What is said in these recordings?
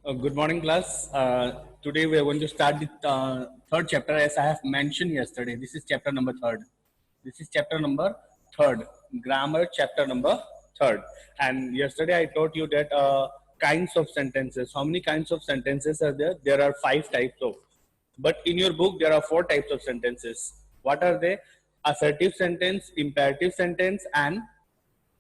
Good morning, class. Today we are going to start the third chapter, as I have mentioned yesterday. This is chapter number third. This is chapter number third, grammar chapter number third. And yesterday I taught you that kinds of sentences. How many kinds of sentences are there? There are 5 types of. But in your book there are 4 types of sentences. What are they? Assertive sentence, imperative sentence, and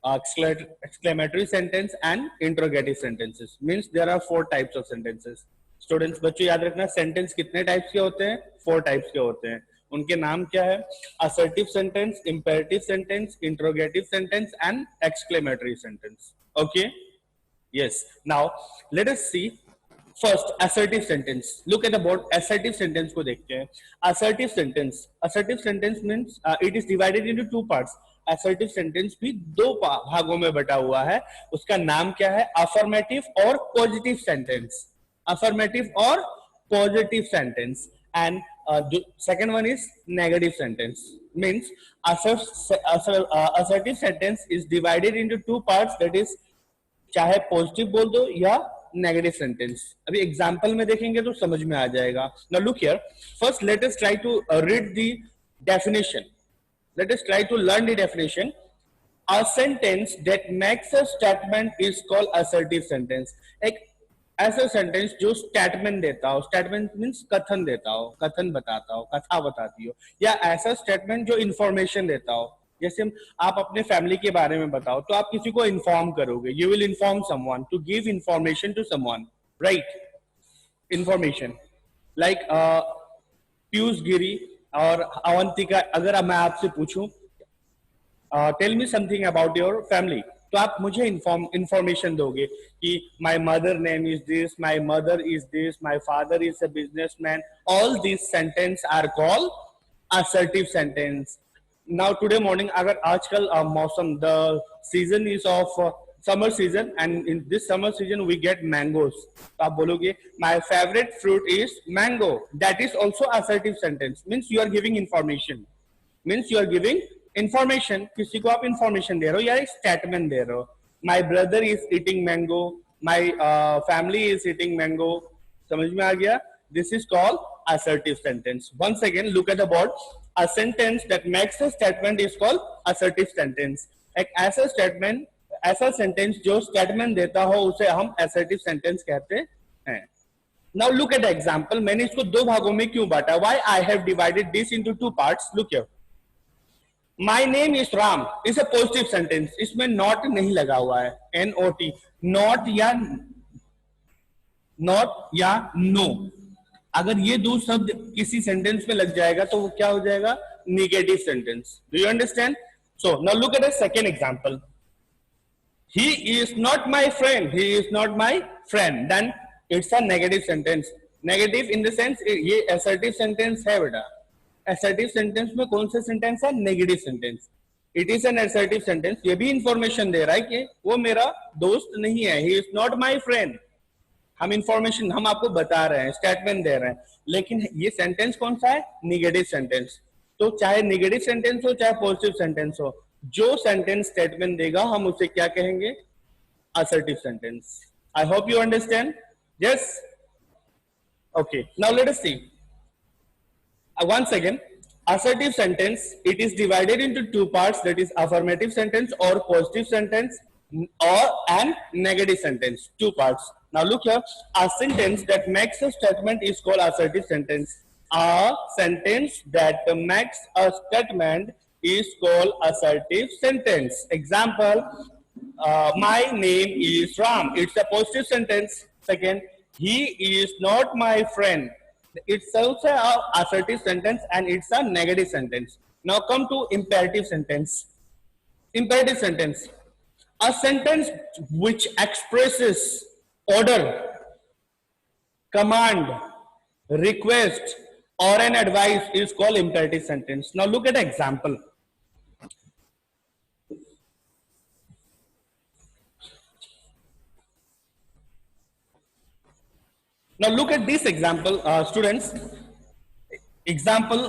exclamatory sentence and interrogative sentences. Means there are 4 types of sentences. Students बच्चों याद रखना, sentence कितने types के होते हैं? 4 types के होते हैं. उनके नाम क्या है? Assertive sentence, imperative sentence, interrogative sentence and exclamatory sentence. Okay, yes. Now let us see first assertive sentence. Look at the board. Assertive sentence को देखते हैं. Assertive sentence means it is divided into 2 parts. Assertive sentence भी 2 भागों में बटा हुआ है. उसका नाम क्या है? अफर्मेटिव और पॉजिटिव सेंटेंस. अफर्मेटिव और positive sentence. And second one is negative sentence. Means assertive sentence is divided into 2 parts. That is चाहे पॉजिटिव बोल दो या नेगेटिव सेंटेंस. अभी एग्जांपल में देखेंगे तो समझ में आ जाएगा. Now look here. First let us try to read the definition. Let us try to learn the definition. A sentence that makes a statement is called assertive sentence. एक ऐसा सेंटेंस जो स्टेटमेंट देता हो. स्टेटमेंट मीन्स कथन देता हो, कथन बताता हो, कथा बताती हो. या ऐसा स्टेटमेंट जो इंफॉर्मेशन देता हो. जैसे आप अपने फैमिली के बारे में बताओ तो आप किसी को इन्फॉर्म करोगे. You will inform someone, to give information to someone, right? Information like Piyush Giri और अवंतिका. अगर मैं आपसे पूछूं tell me something about your family, तो आप मुझे इंफॉर्मेशन दोगे कि my mother name is this, my mother is this, my father is a businessman. All this sentence are called assertive sentence. Now today morning, अगर आजकल मौसम, the season is of summer season, and in this summer season we get mangoes. तो आप बोलोगे my favorite fruit is mango. That is also assertive sentence. Means you are giving information. Means you are giving information. किसी को आप information दे रहे हो या एक statement दे रहे हो. My brother is eating mango. My family is eating mango. समझ में आ गया? This is called assertive sentence. Once again, look at the board. A sentence that makes a statement is called assertive sentence. एक ऐसा statement, ऐसा sentence जो statement देता हो उसे हम assertive सेंटेंस कहते हैं. Now look at the example. मैंने इसको 2 भागों में क्यों बांटा? Why I have divided this into 2 parts? Look here. My name is Ram is a positive sentence. इसमें not नहीं लगा हुआ है. NOT. Not या no. अगर ये 2 शब्द किसी सेंटेंस में लग जाएगा तो वो क्या हो जाएगा? Negative sentence. Do you understand? So now look at the second example. He is not my friend. He is not my friend. Then it's a negative sentence. Negative in the sense ये assertive sentence है बेटा. Assertive sentence में कौन सा sentence है? Negative sentence. It is an assertive sentence. ये भी information दे रहा है कि वो मेरा दोस्त नहीं है. He is not my friend. हम इंफॉर्मेशन, हम आपको बता रहे हैं, स्टेटमेंट दे रहे हैं. लेकिन ये सेंटेंस कौन सा है? Negative sentence. तो चाहे नेगेटिव सेंटेंस हो चाहे पॉजिटिव सेंटेंस हो, जो सेंटेंस स्टेटमेंट देगा हम उसे क्या कहेंगे? Assertive sentence. I hope you understand. Yes, okay. Now let us see once again. Assertive sentence, it is divided into 2 parts, that is affirmative sentence or positive sentence, or and negative sentence. 2 parts. Now look here. A sentence that makes a statement is called assertive sentence. A sentence that makes a statement is called assertive sentence. Example, my name is Ram. It's a positive sentence. Second, he is not my friend. It's also an assertive sentence and it's a negative sentence. Now come to imperative sentence. Imperative sentence. A sentence which expresses order, command, request, or an advice is called imperative sentence. Now look at the example. Now look at this example, students. Example,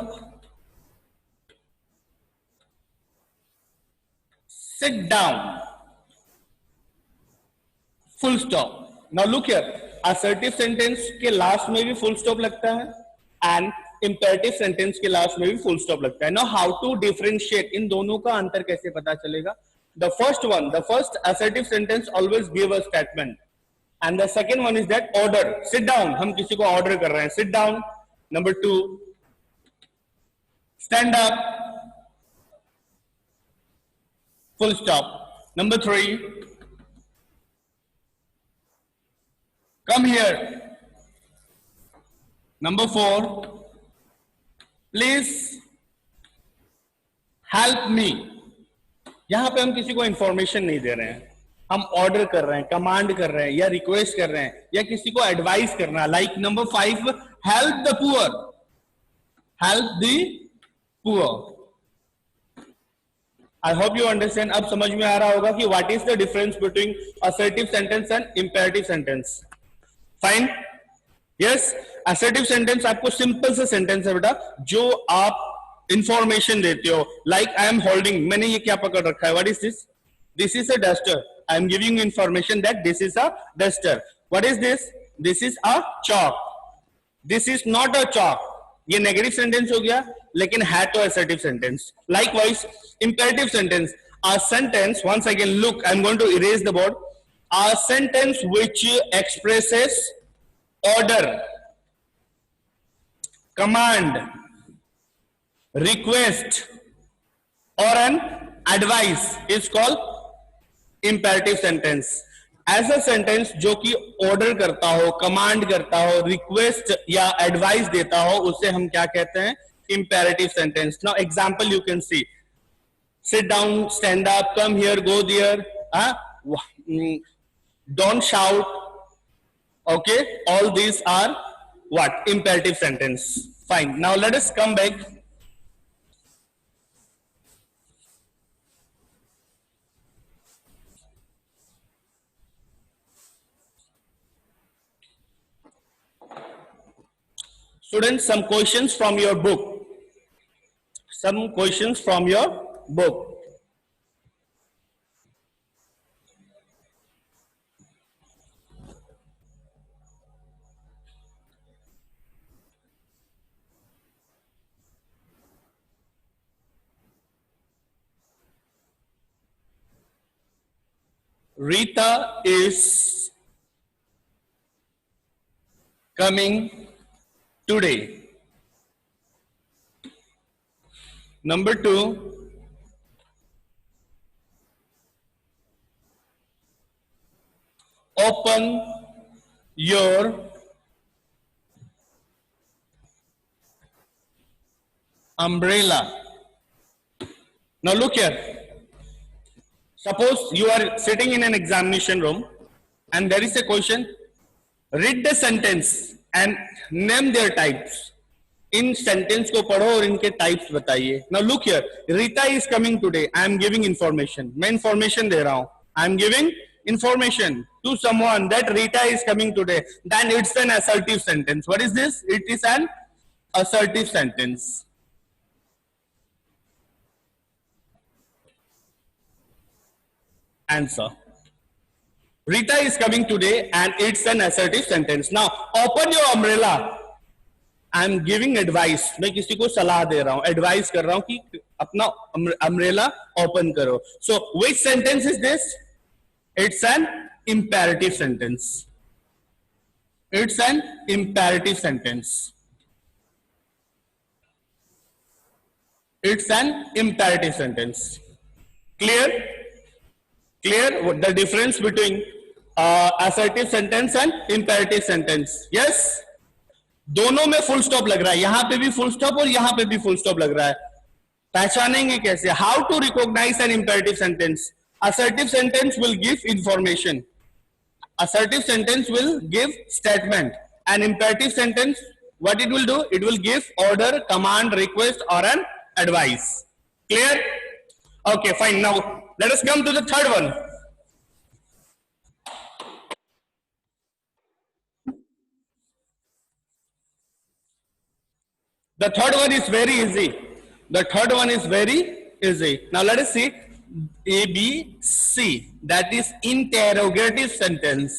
sit down. Full stop. Now look here. Assertive sentence के last में भी full stop लगता है and imperative sentence के last में भी full stop लगता है. नाउ हाउ टू डिफरेंशिएट, इन दोनों का अंतर कैसे पता चलेगा? The first assertive sentence always give a statement, and the second one is that order. Sit down. हम किसी को order कर रहे हैं. Sit down. Number 2, stand up. Full stop. Number 3, come here. Number 4, please help me. यहां पे हम किसी को इंफॉर्मेशन नहीं दे रहे हैं, हम ऑर्डर कर रहे हैं, कमांड कर रहे हैं, या रिक्वेस्ट कर रहे हैं, या किसी को एडवाइस करना है. Like number 5, help the poor. Help the poor. I hope you understand. अब समझ में आ रहा होगा कि what is the difference between assertive sentence and imperative sentence. Fine. Yes, assertive sentence आपको सिंपल सा सेंटेंस है बेटा, जो आप इंफॉर्मेशन देते हो. लाइक आई एम होल्डिंग, मैंने ये क्या पकड़ रखा है? What is this? This is a duster. I am giving information that this is a duster. What is this? This is a chalk. This is not a chalk. ये negative sentence हो गया, लेकिन है तो assertive sentence. Likewise imperative sentence, a sentence, once again look, I'm going to erase the board. A sentence which expresses order, command, request or an advice is called imperative sentence. ऐसा sentence जो कि order करता हो, command करता हो, request या advice देता हो, उसे हम क्या कहते हैं? imperative sentence. Now example you can see: sit down, stand up, come here, go there, don't shout. Okay, all these are what? Imperative sentence. Fine. Now let us come back. Students, some questions from your book. Some questions from your book. Rita is coming today. Number 2, open your umbrella. Now look here. Suppose you are sitting in an examination room and there is a question. Read the sentence and name their types. इन sentence को पढ़ो और इनके types बताइए. Now look here, Rita is coming today. I am giving information. मैं information दे रहा हूं. I am giving information to someone that Rita is coming today. Then it's an assertive sentence. What is this? It is an assertive sentence. Answer. Rita is coming today and it's an assertive sentence. Now open your umbrella. I am giving advice. मैं किसी को सलाह दे रहा हूं, advice कर रहा हूं कि अपना अम्ब्रेला ओपन करो. So which sentence is this? It's an imperative sentence. It's an imperative sentence. It's an imperative sentence. Clear? Clear the difference between assertive sentence and imperative sentence? Yes. दोनों में full stop लग रहा है. यहां पे भी full stop और यहां पे भी फुल स्टॉप लग रहा है. पहचानेंगे कैसे? How to recognise an imperative sentence? Assertive sentence will give information. Assertive sentence will give statement. An imperative sentence, what it will do? It will give order, command, request और an advice. Clear? Okay, fine. Now let us come to the third one. The third one is very easy. The third one is very easy. Now let us see ABC. That is interrogative sentence.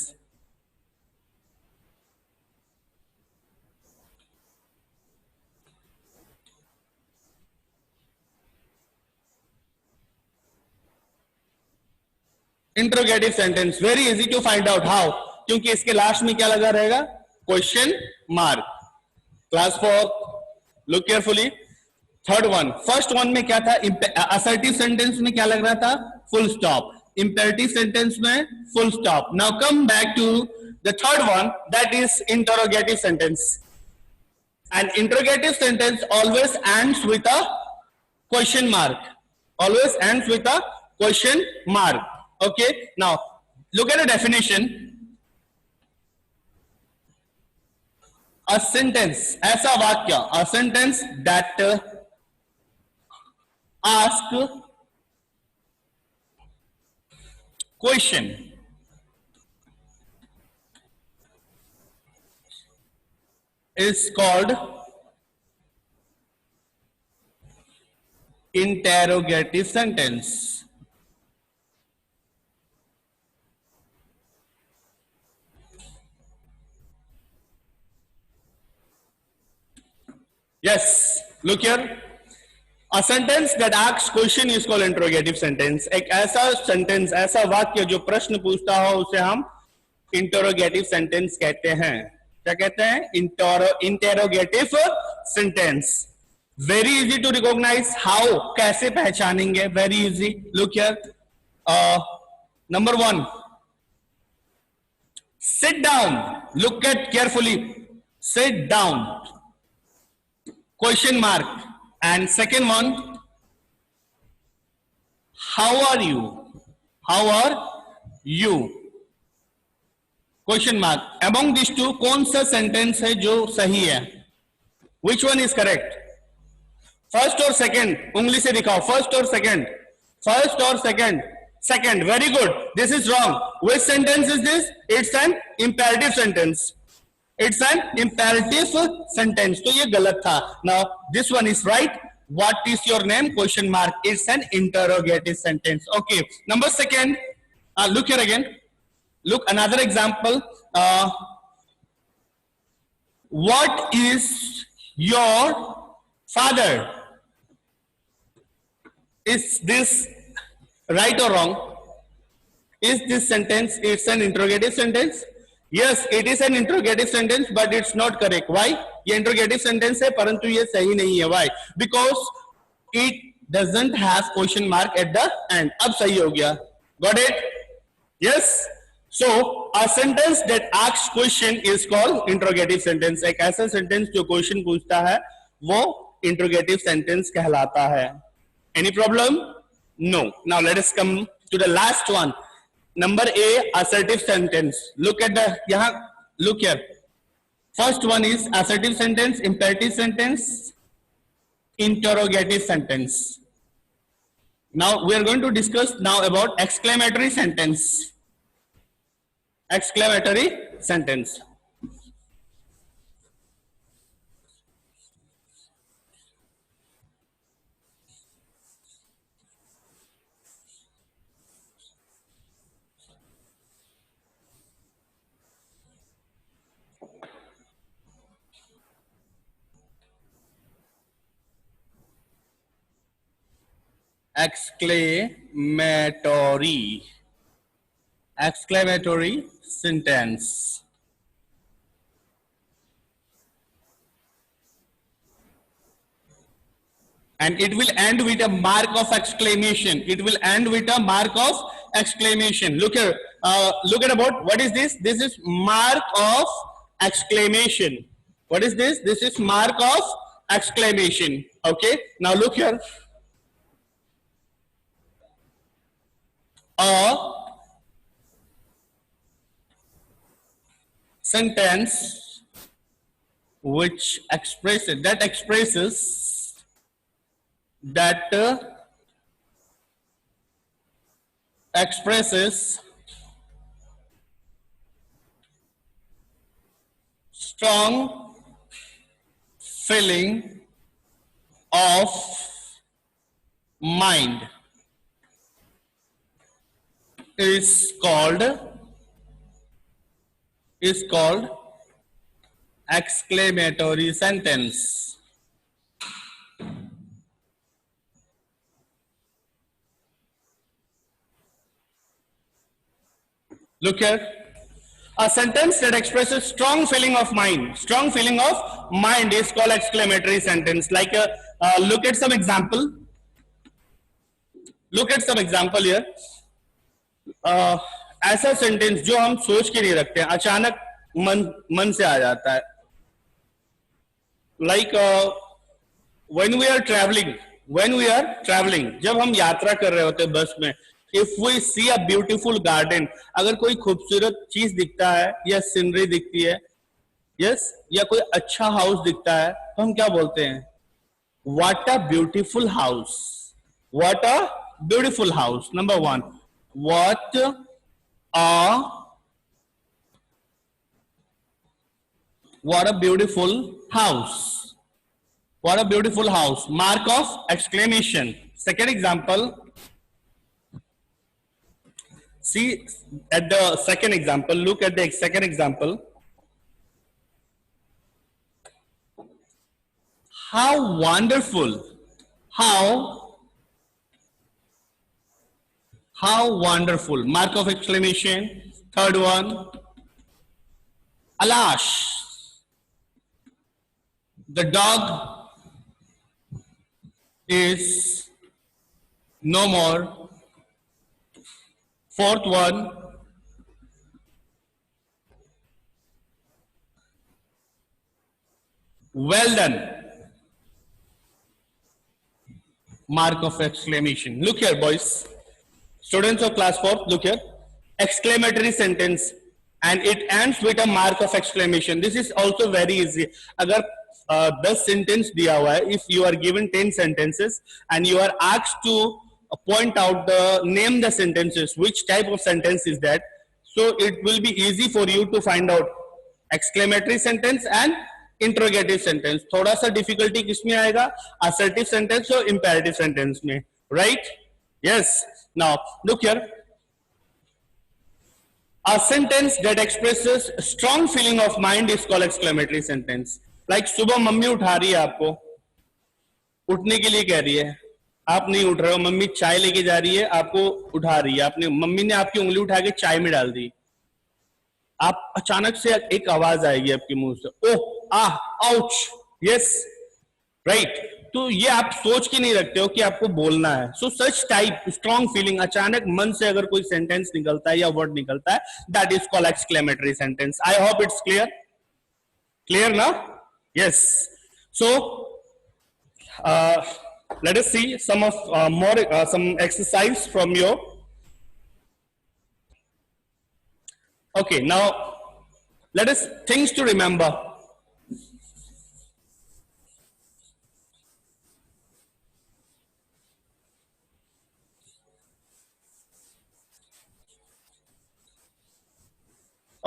Interrogative sentence, very easy to find out how, क्योंकि इसके last में क्या लगा रहेगा, question mark. Class 4, look carefully. Third one, first one में क्या था, assertive sentence में क्या लग रहा था, फुल स्टॉप. इंपेरेटिव सेंटेंस में full stop. Now come back to the third one, that is interrogative sentence. An interrogative sentence always ends with a question mark. Always ends with a question mark. Okay. Now look at the definition. A sentence, ऐसा वाक्य, a sentence that ask question is called interrogative sentence. Yes, look here. A sentence that asks question is called interrogative sentence. एक ऐसा sentence, ऐसा वाक्य जो प्रश्न पूछता हो उसे हम interrogative sentence कहते हैं. क्या कहते हैं, interrogative sentence. Very easy to recognize. How, कैसे पहचानेंगे, very easy. Look here. Number 1, sit down. Look at carefully. Sit down. Question mark. And second one, how are you? How are you? Question mark. Among these two, कौन सा sentence है जो सही है? Which one is correct? First or second? उंगली से दिखाओ. First or second? First or second? Second. Very good. This is wrong. Which sentence is this? It's an imperative sentence. It's an imperative sentence. तो ये गलत था. Now this one is right. What is your name? Question mark. It's an interrogative sentence. Okay. Number second. Look here again. Look, another example. What is your father? Is this right or wrong? Is this sentence, it's an interrogative sentence? Yes, it is an interrogative sentence, but it's not correct. Why? ये interrogative sentence है, परंतु ये सही नहीं है. Why? Because it doesn't have question mark at the end. अब सही हो गया. Got it? Yes. So a sentence that asks question is called interrogative sentence. एक ऐसा sentence जो question पूछता है वो interrogative sentence कहलाता है. Any problem? No. Now let us come to the last one. Number A, assertive sentence. Look at the यहाँ. Look here. First one is assertive sentence, imperative sentence, interrogative sentence. Now we are going to discuss now about exclamatory sentence. Exclamatory sentence. Exclamatory sentence. And it will end with a mark of exclamation. It will end with a mark of exclamation. Look here. Look at about, what is this? This is mark of exclamation. What is this? This is mark of exclamation. Okay. Now look here. A sentence which expresses, expresses strong feeling of mind is called exclamatory sentence. Look here. A sentence that expresses strong feeling of mind. Strong feeling of mind is called exclamatory sentence. Like look at some example. Look at some example here. ऐसा sentence जो हम सोच के नहीं रखते हैं, अचानक मन से आ जाता है. Like when we are traveling, जब हम यात्रा कर रहे होते हैं बस में, if we see a beautiful garden, अगर कोई खूबसूरत चीज दिखता है या सीनरी दिखती है, यस, या कोई अच्छा हाउस दिखता है, तो हम क्या बोलते हैं? What a beautiful house. What a beautiful house. Number one. What a beautiful house. What a beautiful house. Mark of exclamation. Second example. See at the second example. Look at the second example. How wonderful. How wonderful. Mark of exclamation. Third one. Alas. The dog is no more. Fourth one. Well done. Mark of exclamation. Look here, boys. Students of class 4th, look here. Exclamatory sentence and it ends with a mark of exclamation. This is also very easy. अगर 10 sentence दिया हुआ है, if you are given 10 sentences and you are asked to point out name the sentences, which type of sentence is that, so it will be easy for you to find out exclamatory sentence and interrogative sentence. थोड़ा सा difficulty किसमें आएगा? Assertive sentence और imperative sentence में, right? Yes. Now look here. A sentence that expresses strong feeling of mind is called exclamatory sentence. Like सुबह mummy उठा रही है आपको, उठने के लिए कह रही है, आप नहीं उठ रहे हो, मम्मी चाय लेके जा रही है, आपको उठा रही है, आपने मम्मी ने आपकी उंगली उठा के चाय में डाल दी, आप अचानक से एक आवाज आएगी आपके मुंह से, ओह आह आउच, यस राइट. तो ये आप सोच के नहीं रखते हो कि आपको बोलना है. सो सच टाइप स्ट्रॉन्ग फीलिंग, अचानक मन से अगर कोई सेंटेंस निकलता है या वर्ड निकलता है, that is called exclamatory sentence. I hope it's clear ना? Yes. So let us see some of some exercise from your. Okay, now let us things to remember.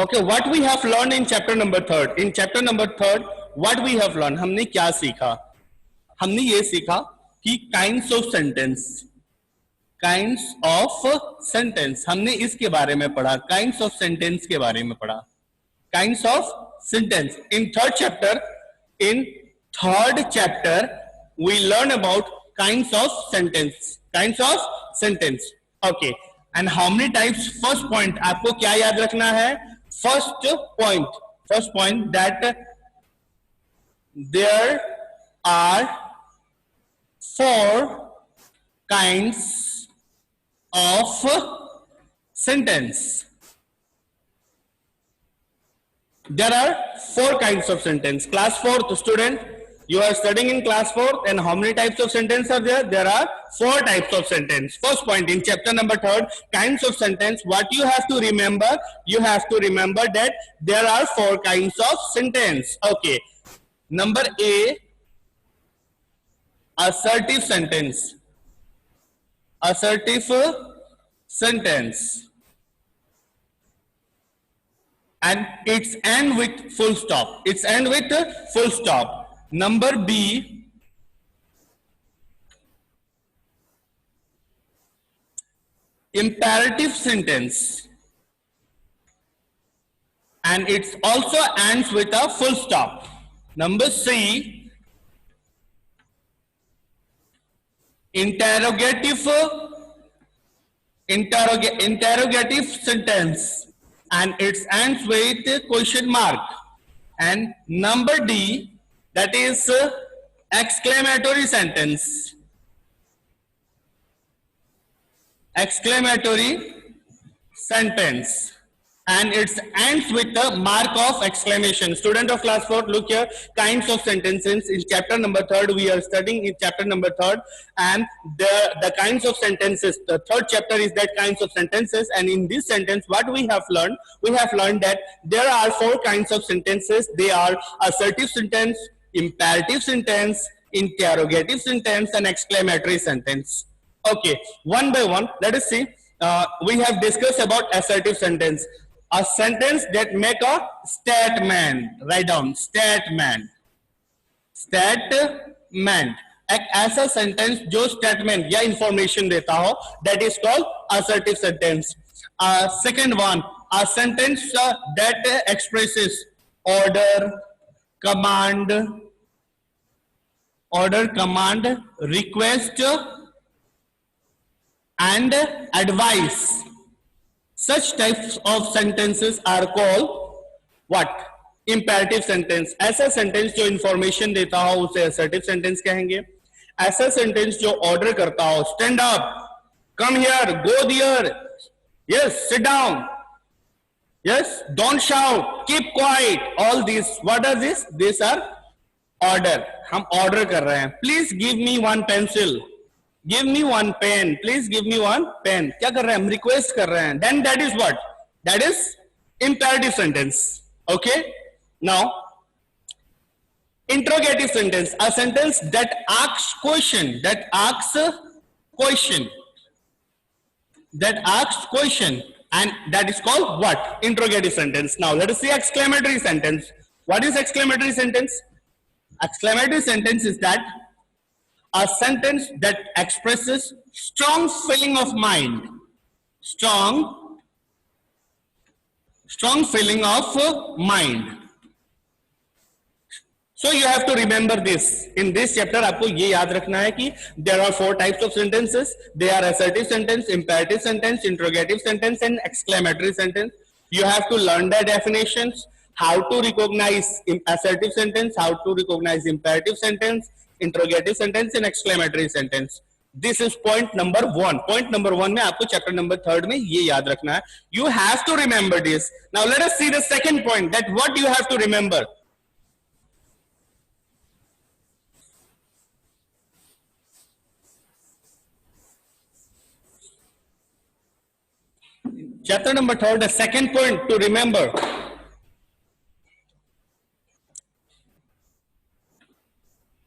Okay, what we have learned in chapter number 3rd. In chapter number 3rd, what we have learned, हमने क्या सीखा? हमने ये सीखा कि kinds of sentence, हमने इसके बारे में पढ़ा, काइंड्स ऑफ सेंटेंस के बारे में पढ़ा, kinds of sentence. In third chapter we learn about kinds of sentence. Okay, and how many types? First point आपको क्या याद रखना है? First point that there are 4 kinds of sentence. There are 4 kinds of sentence. Class 4th student, you are studying in class 4th, and how many types of sentence are there? There are 4 types of sentence. First point in chapter number 3rd, kinds of sentence. What you have to remember? You have to remember that there are 4 kinds of sentence. Okay. Number A, assertive sentence. Assertive sentence. And it's end with full stop. It's end with full stop. Number B, imperative sentence. And it also ends with a full stop. Number C, interrogative sentence. and it ends with question mark. And number D, that is exclamatory sentence. Exclamatory sentence, and it ends with the mark of exclamation. Student of class 4, look here, kinds of sentences in chapter number 3. We are studying in chapter number 3, and the kinds of sentences, the third chapter is that kinds of sentences. And in this sentence, what we have learned that there are 4 kinds of sentences. They are assertive sentence, imperative sentence, interrogative sentence, and exclamatory sentence. Okay, one by one, let us see. We have discussed about assertive sentence, a sentence that make a statement. Write down statement. Statement, एक ऐसा sentence जो statement या information देता हो, that is called assertive sentence. Second one, a sentence that expresses order, command, request, and advice. Such types of sentences are called what? Imperative sentence. ऐसा sentence जो information देता हो उसे assertive sentence कहेंगे. ऐसा सेंटेंस जो ऑर्डर करता हो, stand up, come here, go there, yes, sit down, yes, don't shout, keep quiet, all these, what are this? These are order. हम order कर रहे हैं. Please give me one pencil, give me one pen, please give me one pen. क्या कर रहे हैं हम? Request कर रहे हैं. Then that is what? That is imperative sentence. Okay, now interrogative sentence, a sentence that asks question, and that is called what? Interrogative sentence. Now let us see exclamatory sentence. What is exclamatory sentence? Exclamatory sentence is that a sentence that expresses strong feeling of mind, strong feeling of mind. So you have to remember this. In this chapter आपको ये याद रखना है कि there are 4 types of sentences. They are assertive sentence, imperative sentence, interrogative sentence, and exclamatory sentence. You have to learn the definitions, how to recognize assertive sentence, how to recognize imperative sentence, interrogative sentence, and exclamatory sentence. This is point number 1. Point number 1 में आपको chapter number 3 में ये याद रखना है. You have to remember this. Now let us see the second point, that what you have to remember. Chapter number 3, the second point to remember.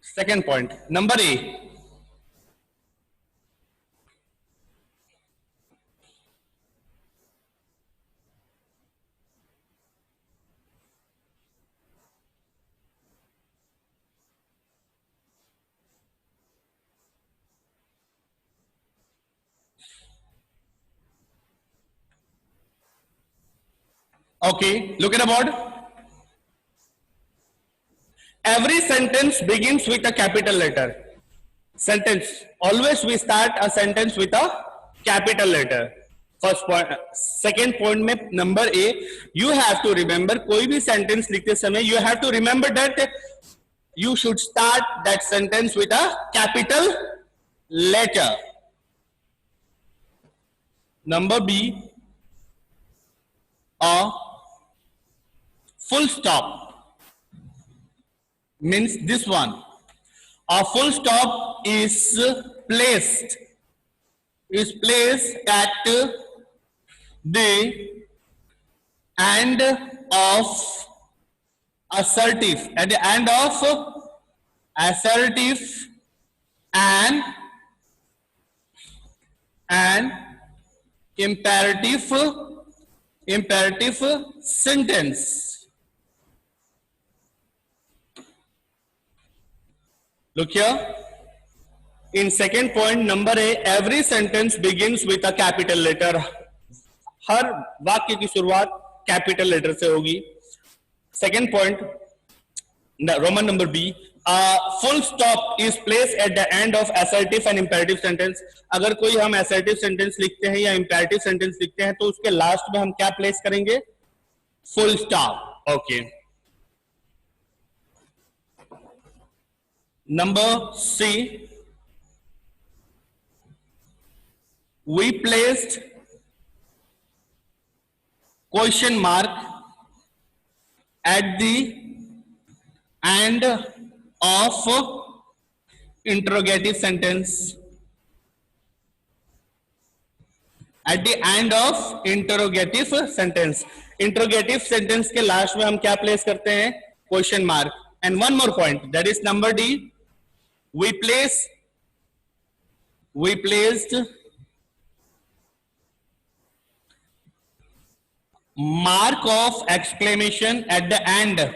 Second point, number A. Okay, look at the board. Every sentence begins with a capital letter. Sentence, always we start a sentence with a capital letter. First point. Second point में number A, you have to remember, कोई भी sentence लिखते समय you have to remember that you should start that sentence with a capital letter. Number B, a full stop means this one. A full stop is placed at the end of assertive, at the end of assertive and imperative sentence. Look here. In second point, number A, every sentence begins with a capital letter. हर वाक्य की शुरुआत capital letter से होगी. Second point, Roman number B, full stop is placed at the end of assertive and imperative sentence. अगर कोई हम assertive sentence लिखते हैं या imperative sentence लिखते हैं तो उसके लास्ट में हम क्या प्लेस करेंगे? full stop. Okay. Number C, we placed question mark at the end of interrogative sentence. At the end of interrogative sentence. Interrogative sentence के लास्ट में हम क्या प्लेस करते हैं? Question mark. And one more point, that is number D. We placed mark of exclamation at the end of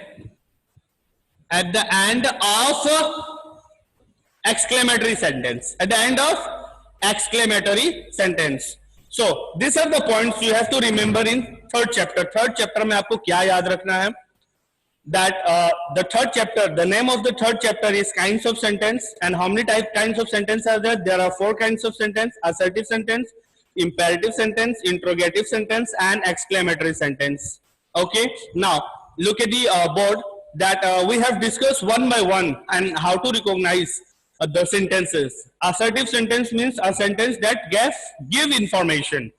exclamatory sentence. At the end of exclamatory sentence. So these are the points you have to remember in third chapter. Third chapter में आपको क्या याद रखना है? That the third chapter, the name of the third chapter is kinds of sentence. And how many kinds of sentence are there? There are 4 kinds of sentence: assertive sentence, imperative sentence, interrogative sentence, and exclamatory sentence. Okay, now look at the board that we have discussed one by one and how to recognize the sentences. Assertive sentence means a sentence that give information.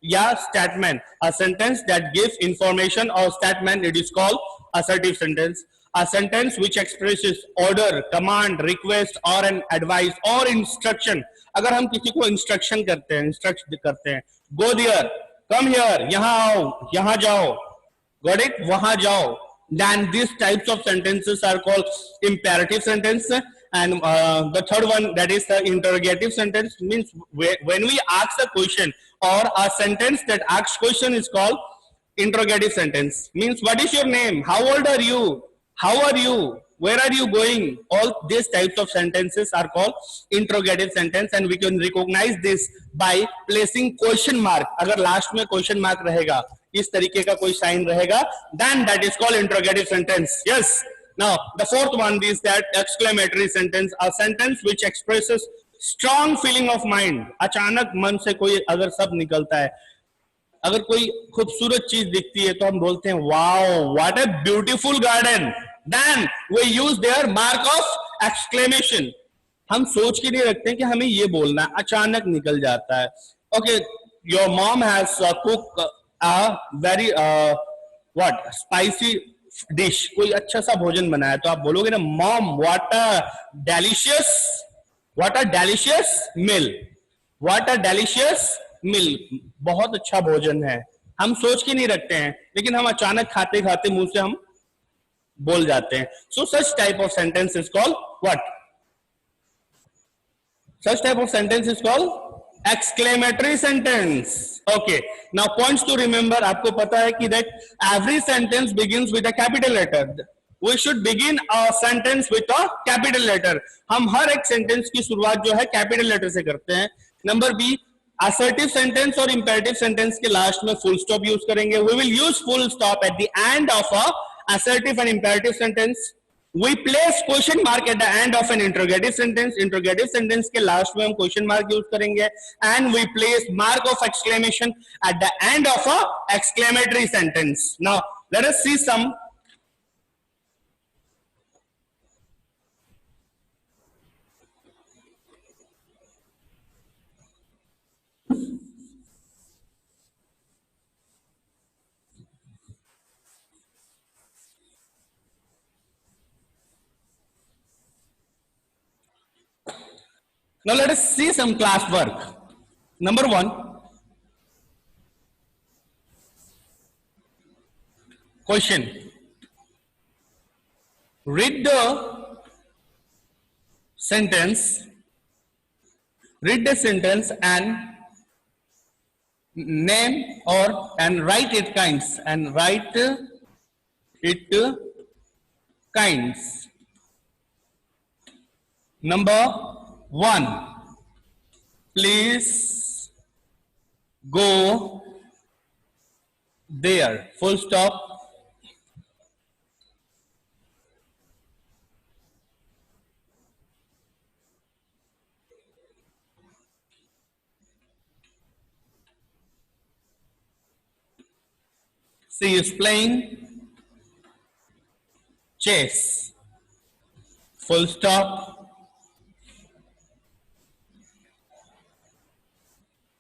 Yeah, statement. A sentence that gives information or statement, it is called assertive sentence. A sentence which expresses order, command, request or an advice or instruction. अगर हम किसी को instruction करते हैं, instruct करते हैं, go there, come here, यहाँ आओ, यहाँ जाओ, got it, वहाँ जाओ, then these types of sentences are called imperative sentence. And the third one, that is the interrogative sentence, means when we ask a question or a sentence that asks question is called interrogative sentence. Means what is your name, how old are you, how are you, where are you going? All these types of sentences are called interrogative sentence, and we can recognize this by placing question mark. अगर last में question mark रहेगा, इस तरीके का कोई sign रहेगा, then that is called interrogative sentence. Yes. Now the fourth one is that exclamatory sentence, a sentence which expresses strong feeling of mind. अचानक मन से कोई अगर शब्द निकलता है, अगर कोई खूबसूरत चीज दिखती है तो हम बोलते हैं wow what a beautiful garden, then we use their mark of exclamation. हम सोच के नहीं रखते हैं कि हमें ये बोलना है, अचानक निकल जाता है. Okay, your mom has cook a very what spicy dish, कोई अच्छा सा भोजन बनाया तो आप बोलोगे ना mom what a delicious meal, what a delicious meal, बहुत अच्छा भोजन है. हम सोच के नहीं रखते हैं, लेकिन हम अचानक खाते खाते मुंह से हम बोल जाते हैं. So such type of sentence is called what? Such type of sentence is called exclamatory sentence. Okay, now points to remember. आपको पता है कि that every sentence begins with a capital letter. We should begin a sentence with a capital letter. हम हर एक sentence की शुरुआत जो है capital letter से करते हैं. Number B, assertive sentence और imperative sentence के last में full stop use करेंगे. We will use full stop at the end of a assertive and imperative sentence. We place question mark at the end of an interrogative sentence. Interrogative sentence के last में हम question mark use करेंगे. And we place mark of exclamation at the end of a exclamatory sentence. Now let us see some. Now let us see some class work. Number 1, question. Read the sentence and name and write it kinds Number 1, please go there, full stop. She is playing chess. Full stop.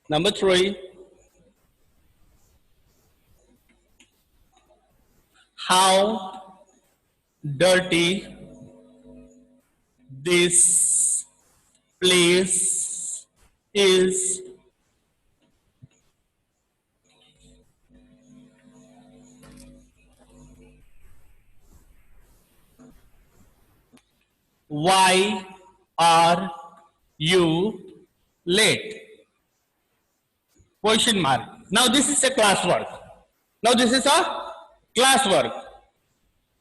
Number 3. How dirty this place is. Why are you late? Question mark. Now this is a classwork. Now this is a classwork.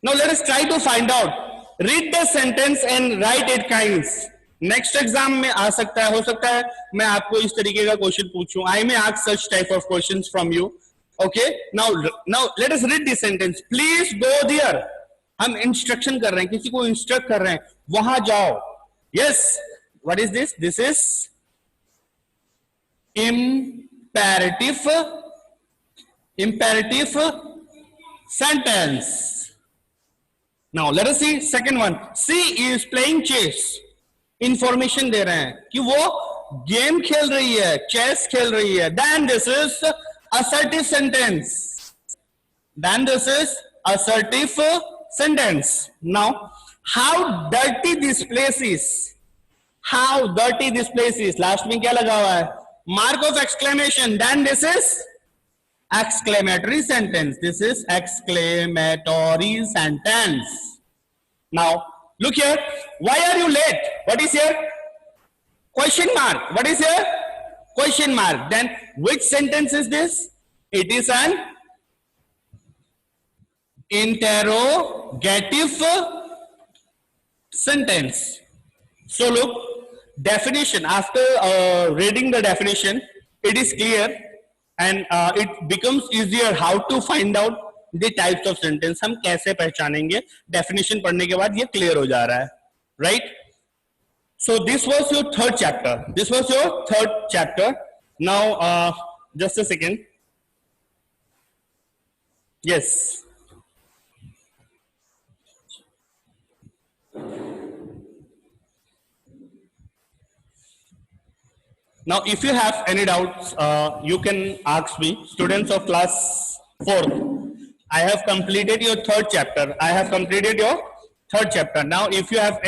Now let us try to find out. Read the sentence and write it kinds. Next exam में आ सकता है, हो सकता है मैं आपको इस तरीके का क्वेश्चन पूछूं. I may ask such type of questions from you. Okay, now let us read this sentence. Please go there. हम इंस्ट्रक्शन कर रहे हैं, किसी को इंस्ट्रक्ट कर रहे हैं, वहां जाओ. Yes, what is this? This is imperative sentence. Now let us see second one. She is playing chess. Information दे रहे हैं कि वो गेम खेल रही है, चेस खेल रही है. Then this is assertive sentence. Then this is assertive sentence. Now, how dirty this place is. How dirty this place is. Last में क्या लगा हुआ है? Mark of exclamation. Then this is exclamatory sentence. This is exclamatory sentence. Now, look here. Why are you late? What is here? Question mark. What is here? Question mark. Then which sentence is this? It is an interrogative sentence. So look, definition. After reading the definition, it is clear and it becomes easier how to find out the types of sentence. हम कैसे पहचानेंगे? Definition पढ़ने के बाद ये clear हो जा रहा है, right? So this was your third chapter. This was your third chapter. Now, just a second. Yes. Now, if you have any doubts, you can ask me. Students of class 4th, I have completed your third chapter. I have completed your third chapter. Now, if you have